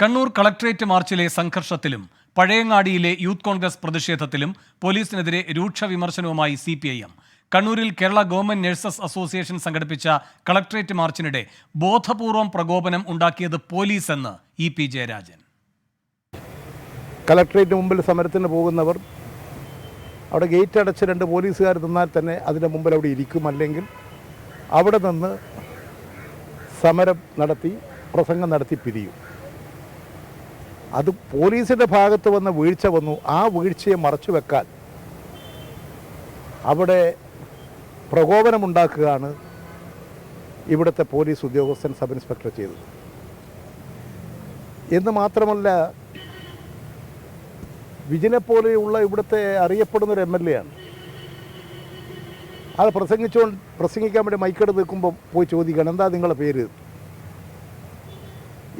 Kannur collectorate മാർച്ചിലെ സംഘർഷത്തിലും പഴയങ്ങാടിയിലെ youth Congress പ്രതിഷേധത്തിലും പോലീസിനെതിരെ രൂക്ഷ വിമർശനവുമായി CPIM. കണ്ണൂരിൽ കേരള ഗവൺമെന്റ് നഴ്സസ് അസോസിയേഷൻ സംഘടിപ്പിച്ച കളക്ട്രേറ്റ് മാർച്ചിനിടെ ബോധപൂർവം പ്രകോപനം ഉണ്ടാക്കിയത് പോലീസെന്ന് EP ജയരാജൻ. കളക്ട്രേറ്റ് മുമ്പിൽ സമരത്തിന് പോകുന്നവർ അവിടെ ഗേറ്റ് അടച്ച് 2 പോലീസുകാർ നിന്നാൽ തന്നെ അതിൻ്റെ മുമ്പിൽ അവിടെ ഇരിക്കും, അല്ലെങ്കിൽ അവിടെ നിന്ന് സമരം നടത്തി പ്രസംഗം നടത്തി പിരിയും. അത് പോലീസിൻ്റെ ഭാഗത്ത് വന്ന വീഴ്ച വന്നു. ആ വീഴ്ചയെ മറച്ചു വെക്കാൻ അവിടെ പ്രകോപനമുണ്ടാക്കുകയാണ് ഇവിടുത്തെ പോലീസ് ഉദ്യോഗസ്ഥൻ സബ് ഇൻസ്പെക്ടർ ചെയ്തത്. എന്ന് മാത്രമല്ല, വിജിനെപ്പോലെയുള്ള ഇവിടുത്തെ അറിയപ്പെടുന്നൊരു MLA ആണ്. അത് പ്രസംഗിക്കാൻ വേണ്ടി മൈക്കെടുത്ത് നിൽക്കുമ്പോൾ പോയി ചോദിക്കണം, എന്താ നിങ്ങളുടെ പേര്?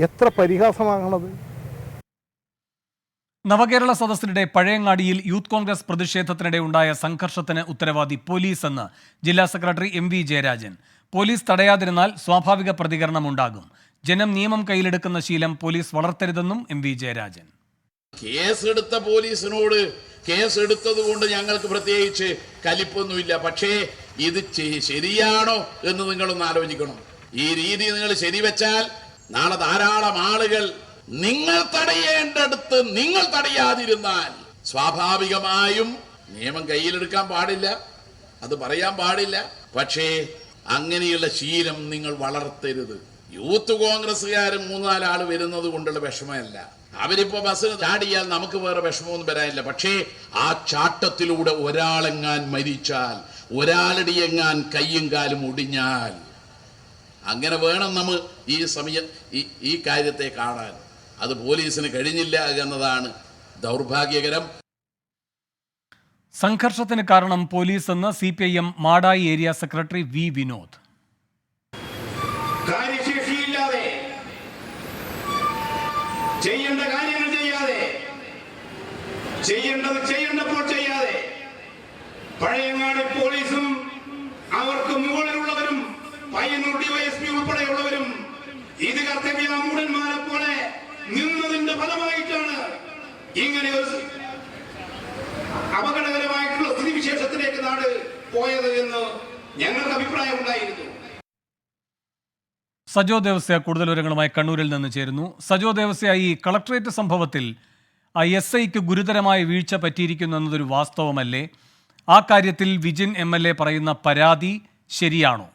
എത്ര പരിഹാസമാകണത്. നവകേരള സദസ്സിനിടെ പഴയങ്ങാടിയിൽ യൂത്ത് കോൺഗ്രസ് പ്രതിഷേധത്തിനിടെ ഉണ്ടായ സംഘർഷത്തിന് ഉത്തരവാദി പോലീസെന്ന് ജില്ലാ സെക്രട്ടറി MV ജയരാജൻ. പോലീസ് തടയാതിരുന്നാൽ സ്വാഭാവിക പ്രതികരണമുണ്ടാകും. ജനം നിയമം കയ്യിലെടുക്കുന്ന ശീലം പോലീസ് വളർത്തരുതെന്നും MV ജയരാജൻ. കേസെടുത്ത പോലീസിനോട് കേസെടുത്തത് കൊണ്ട് ഞങ്ങൾക്ക് പ്രത്യേകിച്ച് കലിപ്പൊന്നുമില്ല. പക്ഷേ ഇത് ശരിയാണോ എന്ന് നിങ്ങളൊന്ന് ആലോചിക്കണം. ഈ രീതി നിങ്ങൾ ശരിവെച്ചാൽ നാളെ ധാരാളം ആളുകൾ നിങ്ങൾ തടയേണ്ടടുത്ത് നിങ്ങൾ തടയാതിരുന്നാൽ സ്വാഭാവികമായും നിയമം കയ്യിലെടുക്കാൻ പാടില്ല, അത് പറയാൻ പാടില്ല. പക്ഷേ അങ്ങനെയുള്ള ശീലം നിങ്ങൾ വളർത്തരുത്. യൂത്ത് കോൺഗ്രസ്സുകാരും 3-4 ആൾ വരുന്നത് കൊണ്ടുള്ള വിഷമമല്ല. അവരിപ്പോ ബസ്സിന് ചാടിയാൽ നമുക്ക് വേറെ വിഷമമൊന്നും വരാനില്ല. പക്ഷേ ആ ചാട്ടത്തിലൂടെ ഒരാളെങ്ങാൻ മരിച്ചാൽ, ഒരാളുടെയെങ്ങാൻ കയ്യും കാലും ഒടിഞ്ഞാൽ, അങ്ങനെ വേണം നമ്മൾ ഈ കാര്യത്തെ കാണാൻ. അത് പോലീസിന് കഴിഞ്ഞില്ല എന്നതാണ് ദൗർഭാഗ്യകരം. സംഘർഷത്തിന് കാരണം പോലീസെന്ന് CPIM Madayi area secretary V Vinod. കാര്യശേഷിയില്ലാതെ, ചെയ്യേണ്ട കാര്യങ്ങൾ ചെയ്യാതെ, ചെയ്യേണ്ടത് ചെയ്യേണ്ടപ്പോൾ ചെയ്യാതെ, പഴയങ്ങാടി പോലീസും അവർക്ക് മുകളിലുള്ളവരും പയ്യന്നൂർ DYSP ഉൾപ്പെടെയുള്ളവരും ഇത് കർത്തവ്യ മൂടന്മാരെ പോലെ നിന്നതിന്റെ ഫലമായിട്ടാണ് ഇങ്ങനെ ഒരു അപകടകരമായിട്ടുള്ള സ്ഥിതിവിശേഷത്തിലേക്ക് നാട് പോയത് എന്ന് ഞങ്ങൾക്ക് അഭിപ്രായമുണ്ടായിരുന്നു. സജോ ദേവസ്യ കൂടുതൽ വിവരങ്ങളുമായി കണ്ണൂരിൽ നിന്ന് ചേരുന്നു. സജോ ദേവസ്യ, ഈ കളക്ട്രേറ്റ് സംഭവത്തിൽ SIക്ക് ഗുരുതരമായ വീഴ്ച പറ്റിയിരിക്കുന്നു എന്നതൊരു വാസ്തവമല്ലേ? ആ കാര്യത്തിൽ വിജിൻ MLA പറയുന്ന പരാതി ശരിയാണോ?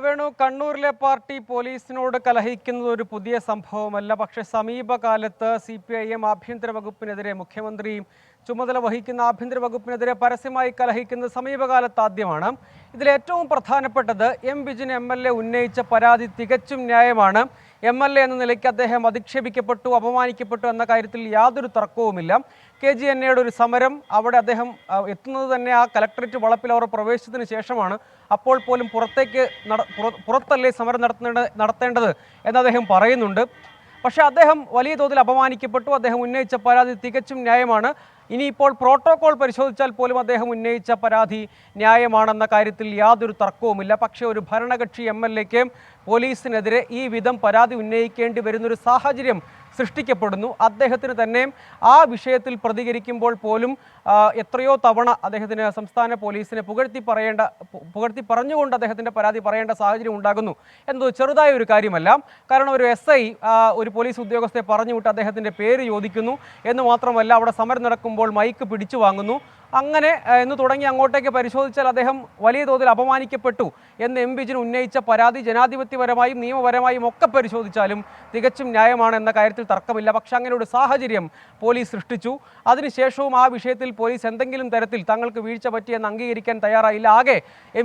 വേണു, കണ്ണൂരിലെ പാർട്ടി പോലീസിനോട് കലഹിക്കുന്നത് ഒരു പുതിയ സംഭവമല്ല. പക്ഷേ സമീപകാലത്ത് CPIM ആഭ്യന്തര വകുപ്പിനെതിരെ, മുഖ്യമന്ത്രിയും ചുമതല വഹിക്കുന്ന ആഭ്യന്തര വകുപ്പിനെതിരെ പരസ്യമായി കലഹിക്കുന്നത് സമീപകാലത്ത് ആദ്യമാണ്. ഇതിലേറ്റവും പ്രധാനപ്പെട്ടത് വിജിൻ MLA ഉന്നയിച്ച പരാതി തികച്ചും ന്യായമാണ്. MLA എന്ന നിലയ്ക്ക് അദ്ദേഹം അധിക്ഷേപിക്കപ്പെട്ടു, അപമാനിക്കപ്പെട്ടു എന്ന കാര്യത്തിൽ യാതൊരു തർക്കവുമില്ല. KGNAയുടെ ഒരു സമരം, അവിടെ അദ്ദേഹം എത്തുന്നത് തന്നെ ആ കലക്ട്രേറ്റ് വളപ്പിൽ അവർ പ്രവേശിച്ചതിന് ശേഷമാണ്. അപ്പോൾ പോലും പുറത്തല്ലേ സമരം നടത്തേണ്ടത് എന്ന് അദ്ദേഹം പറയുന്നുണ്ട്. പക്ഷേ അദ്ദേഹം വലിയ തോതിൽ അപമാനിക്കപ്പെട്ടു. അദ്ദേഹം ഉന്നയിച്ച പരാതി തികച്ചും ന്യായമാണ്. ഇനിയിപ്പോൾ പ്രോട്ടോകോൾ പരിശോധിച്ചാൽ പോലും അദ്ദേഹം ഉന്നയിച്ച പരാതി ന്യായമാണെന്ന കാര്യത്തിൽ യാതൊരു തർക്കവുമില്ല. പക്ഷേ ഒരു ഭരണകക്ഷി MLAക്ക് പോലീസിനെതിരെ ഈ വിധം പരാതി ഉന്നയിക്കേണ്ടി വരുന്നൊരു സാഹചര്യം സൃഷ്ടിക്കപ്പെടുന്നു. അദ്ദേഹത്തിന് തന്നെ ആ വിഷയത്തിൽ പ്രതികരിക്കുമ്പോൾ പോലും എത്രയോ തവണ അദ്ദേഹത്തിന് സംസ്ഥാന പോലീസിനെ പുകഴ്ത്തി പറഞ്ഞുകൊണ്ട് അദ്ദേഹത്തിൻ്റെ പരാതി പറയേണ്ട സാഹചര്യം ഉണ്ടാകുന്നു എന്നത് ചെറുതായ ഒരു കാര്യമല്ല. കാരണം ഒരു SI ഒരു പോലീസ് ഉദ്യോഗസ്ഥയെ പറഞ്ഞു വിട്ട് അദ്ദേഹത്തിൻ്റെ പേര് ചോദിക്കുന്നു എന്ന് മാത്രമല്ല, അവിടെ സമരം നടക്കുമ്പോൾ മൈക്ക് പിടിച്ചു വാങ്ങുന്നു. അങ്ങനെ എന്ന് തുടങ്ങി അങ്ങോട്ടേക്ക് പരിശോധിച്ചാൽ അദ്ദേഹം വലിയ തോതിൽ അപമാനിക്കപ്പെട്ടു എന്ന് വിജിൻ ഉന്നയിച്ച പരാതി ജനാധിപത്യപരമായും നിയമപരമായും ഒക്കെ പരിശോധിച്ചാലും തികച്ചും ന്യായമാണ് എന്ന കാര്യത്തിൽ തർക്കമില്ല. പക്ഷെ അങ്ങനെ ഒരു സാഹചര്യം പോലീസ് സൃഷ്ടിച്ചു. അതിനുശേഷവും ആ വിഷയത്തിൽ പോലീസ് എന്തെങ്കിലും തരത്തിൽ തങ്ങൾക്ക് വീഴ്ച പറ്റിയെന്ന് അംഗീകരിക്കാൻ തയ്യാറായില്ല. ആകെ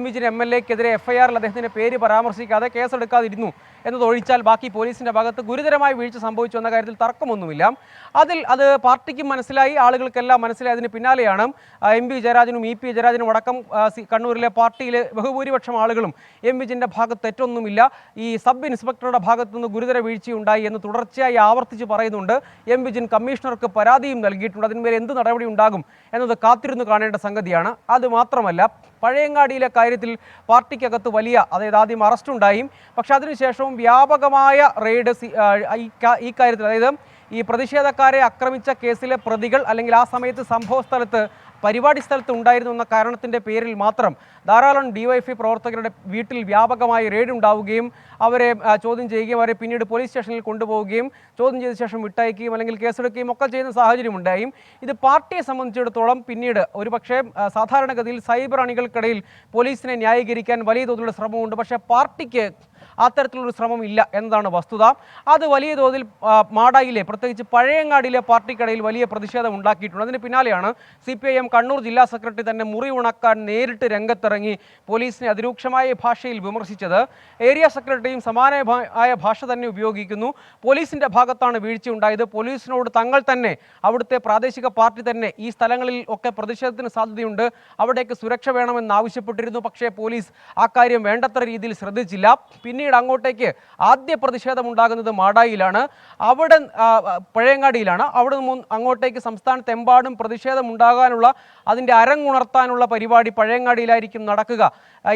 വിജിൻ MLAക്കെതിരെ FIRൽ അദ്ദേഹത്തിൻ്റെ പേര് പരാമർശിക്കാതെ കേസെടുക്കാതിരുന്നു എന്നതൊഴിച്ചാൽ ബാക്കി പോലീസിൻ്റെ ഭാഗത്ത് ഗുരുതരമായ വീഴ്ച സംഭവിച്ചു എന്ന കാര്യത്തിൽ തർക്കമൊന്നുമില്ല. അത് പാർട്ടിക്ക് മനസ്സിലായി, ആളുകൾക്കെല്ലാം മനസ്സിലായതിന് പിന്നാലെയാണ് എം വി ജയരാജനും ഇ പി ജയരാജനും അടക്കം കണ്ണൂരിലെ പാർട്ടിയിലെ ബഹുഭൂരിപക്ഷം ആളുകളും എം വിജിൻ്റെ ഭാഗത്ത് തെറ്റൊന്നുമില്ല, ഈ സബ് ഇൻസ്പെക്ടറുടെ ഭാഗത്തു നിന്ന് ഗുരുതര വീഴ്ചയുണ്ടായി എന്ന് തുടർച്ചയായി ആവർത്തിച്ച് പറയുന്നുണ്ട്. എം വിജിൻ കമ്മീഷണർക്ക് പരാതിയും നൽകിയിട്ടുണ്ട്. അതിന്മേൽ എന്ത് നടപടി ഉണ്ടാകും എന്നത് കാത്തിരുന്ന് കാണേണ്ട സംഗതിയാണ്. അതുമാത്രമല്ല, പഴയങ്ങാടിയിലെ കാര്യത്തിൽ പാർട്ടിക്കകത്ത് വലിയ, അതായത് ആദ്യം അറസ്റ്റുണ്ടായും, പക്ഷെ അതിനുശേഷവും വ്യാപകമായ റെയ്ഡ് ഈ കാര്യത്തിൽ, അതായത് ഈ പ്രതിഷേധക്കാരെ ആക്രമിച്ച കേസിലെ പ്രതികൾ അല്ലെങ്കിൽ ആ സമയത്ത് സംഭവ സ്ഥലത്ത് പരിപാടി സ്ഥലത്ത് ഉണ്ടായിരുന്നു എന്ന കാരണത്തിൻ്റെ പേരിൽ മാത്രം ധാരാളം ഡിവൈഎഫ്ഐ പ്രവർത്തകരുടെ വീട്ടിൽ വ്യാപകമായി റെയ്ഡ് ഉണ്ടാവുകയും അവരെ ചോദ്യം ചെയ്യുകയും അവരെ പിന്നീട് പോലീസ് സ്റ്റേഷനിൽ കൊണ്ടുപോവുകയും ചോദ്യം ചെയ്ത ശേഷം വിട്ടയക്കുകയും അല്ലെങ്കിൽ കേസെടുക്കുകയും ഒക്കെ ചെയ്യുന്ന സാഹചര്യം ഉണ്ടായും. ഇത് പാർട്ടിയെ സംബന്ധിച്ചിടത്തോളം പിന്നീട് ഒരുപക്ഷെ സാധാരണഗതിയിൽ സൈബർ അണികൾക്കിടയിൽ പോലീസിനെ ന്യായീകരിക്കാൻ വലിയ തോതിലുള്ള ശ്രമമുണ്ട്. പക്ഷേ പാർട്ടിക്ക് അത്തരത്തിലൊരു ശ്രമം ഇല്ല എന്നതാണ് വസ്തുത. അത് വലിയ തോതിൽ മാടായിലെ, പ്രത്യേകിച്ച് പഴയങ്ങാടിയിലെ പാർട്ടിക്കിടയിൽ വലിയ പ്രതിഷേധം ഉണ്ടാക്കിയിട്ടുണ്ട്. അതിന് പിന്നാലെയാണ് CPIM കണ്ണൂർ ജില്ലാ സെക്രട്ടറി തന്നെ മുറി ഉണക്കാൻ നേരിട്ട് രംഗത്തിറങ്ങി പോലീസിനെ അതിരൂക്ഷമായ ഭാഷയിൽ വിമർശിച്ചത്. ഏരിയ സെക്രട്ടറിയും സമാനമായ ഭാഷ തന്നെ ഉപയോഗിക്കുന്നു. പോലീസിൻ്റെ ഭാഗത്താണ് വീഴ്ചയുണ്ടായത്, പോലീസിനോട് തങ്ങൾ തന്നെ, അവിടുത്തെ പ്രാദേശിക പാർട്ടി തന്നെ ഈ സ്ഥലങ്ങളിൽ ഒക്കെ പ്രതിഷേധത്തിന് സാധ്യതയുണ്ട്, അവിടേക്ക് സുരക്ഷ വേണമെന്ന് ആവശ്യപ്പെട്ടിരുന്നു. പക്ഷേ പോലീസ് ആ കാര്യം വേണ്ടത്ര രീതിയിൽ ശ്രദ്ധിച്ചില്ല. പിന്നീട് അങ്ങോട്ടേക്ക് ആദ്യ പ്രതിഷേധം ഉണ്ടാകുന്നത് മാടായിലാണ്, അവിടെ പഴയങ്ങാടിയിലാണ്. അവിടെ നിന്ന് അങ്ങോട്ടേക്ക് സംസ്ഥാനത്തെമ്പാടും പ്രതിഷേധം ഉണ്ടാകാനുള്ള, അതിൻ്റെ അരങ്ങുണർത്താനുള്ള പരിപാടി പഴയങ്ങാടിയിലായിരിക്കും നടക്കുക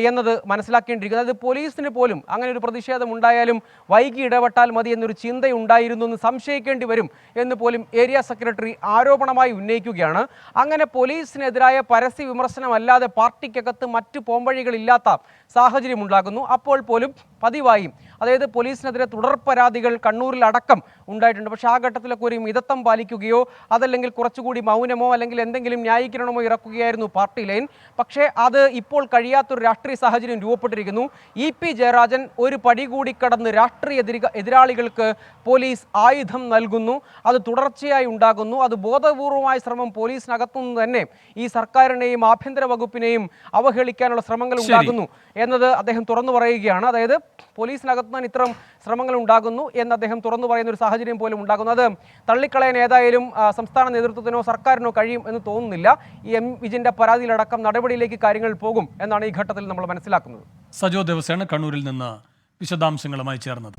എന്നത് മനസ്സിലാക്കേണ്ടിയിരിക്കുന്നത്. അത് പോലീസിന് പോലും അങ്ങനെ ഒരു പ്രതിഷേധം ഉണ്ടായാലും വൈകി ഇടപെട്ടാൽ മതി എന്നൊരു ചിന്തയുണ്ടായിരുന്നു എന്ന് സംശയിക്കേണ്ടി വരും എന്ന് പോലും ഏരിയ സെക്രട്ടറി ആരോപണമായി ഉന്നയിക്കുകയാണ്. അങ്ങനെ പോലീസിനെതിരായ പരസ്യ വിമർശനമല്ലാതെ പാർട്ടിക്കകത്ത് മറ്റു പോംവഴികളില്ലാത്ത സാഹചര്യം ഉണ്ടാകുന്നു. അപ്പോൾ പോലും പതിവായും, അതായത് പോലീസിനെതിരെ തുടർ പരാതികൾ കണ്ണൂരിൽ അടക്കം ഉണ്ടായിട്ടുണ്ട്. പക്ഷേ ആ ഘട്ടത്തിലൊക്കെ ഒരു മിതത്വം പാലിക്കുകയോ അതല്ലെങ്കിൽ കുറച്ചുകൂടി മൗനമോ അല്ലെങ്കിൽ എന്തെങ്കിലും ന്യായീകരണമോ ഇറക്കുകയായിരുന്നു പാർട്ടി ലൈൻ. പക്ഷേ അത് ഇപ്പോൾ കഴിയാത്തൊരു രാഷ്ട്രീയ സാഹചര്യം രൂപപ്പെട്ടിരിക്കുന്നു. ഇ പി ജയരാജൻ ഒരു പടി കൂടി കടന്ന് രാഷ്ട്രീയ എതിരാളികൾക്ക് പോലീസ് ആയുധം നൽകുന്നു. അത് തുടർച്ചയായി ഉണ്ടാകുന്നു. അത് ബോധപൂർവമായ ശ്രമം പോലീസിനകത്തുനിന്ന് തന്നെ ഈ സർക്കാരിനെയും ആഭ്യന്തര വകുപ്പിനെയും അവഹേളിക്കാനുള്ള ശ്രമങ്ങൾ ഉണ്ടാകുന്നു എന്നത് അദ്ദേഹം തുറന്നു പറയുകയാണ്. അതായത് പോലീസിനകത്ത് നിന്ന് ഇത്തരം ശ്രമങ്ങൾ ഉണ്ടാകുന്നു എന്ന് അദ്ദേഹം തുറന്നു പറയുന്ന ഒരു സാഹചര്യം പോലും ഉണ്ടാകുന്നു. അത് തള്ളിക്കളയാൻ ഏതായാലും സംസ്ഥാന നേതൃത്വത്തിനോ സർക്കാരിനോ കഴിയും എന്ന് തോന്നുന്നില്ല. ഈ എം വിജിൻ്റെ പരാതിയിലടക്കം നടപടിയിലേക്ക് കാര്യങ്ങൾ പോകും എന്നാണ് ഈ ഘട്ടത്തിൽ നമ്മൾ മനസ്സിലാക്കുന്നത്. സജോ ദേവസേന കണ്ണൂരിൽ നിന്ന് വിശദാംശങ്ങളുമായി ചേർന്നത്.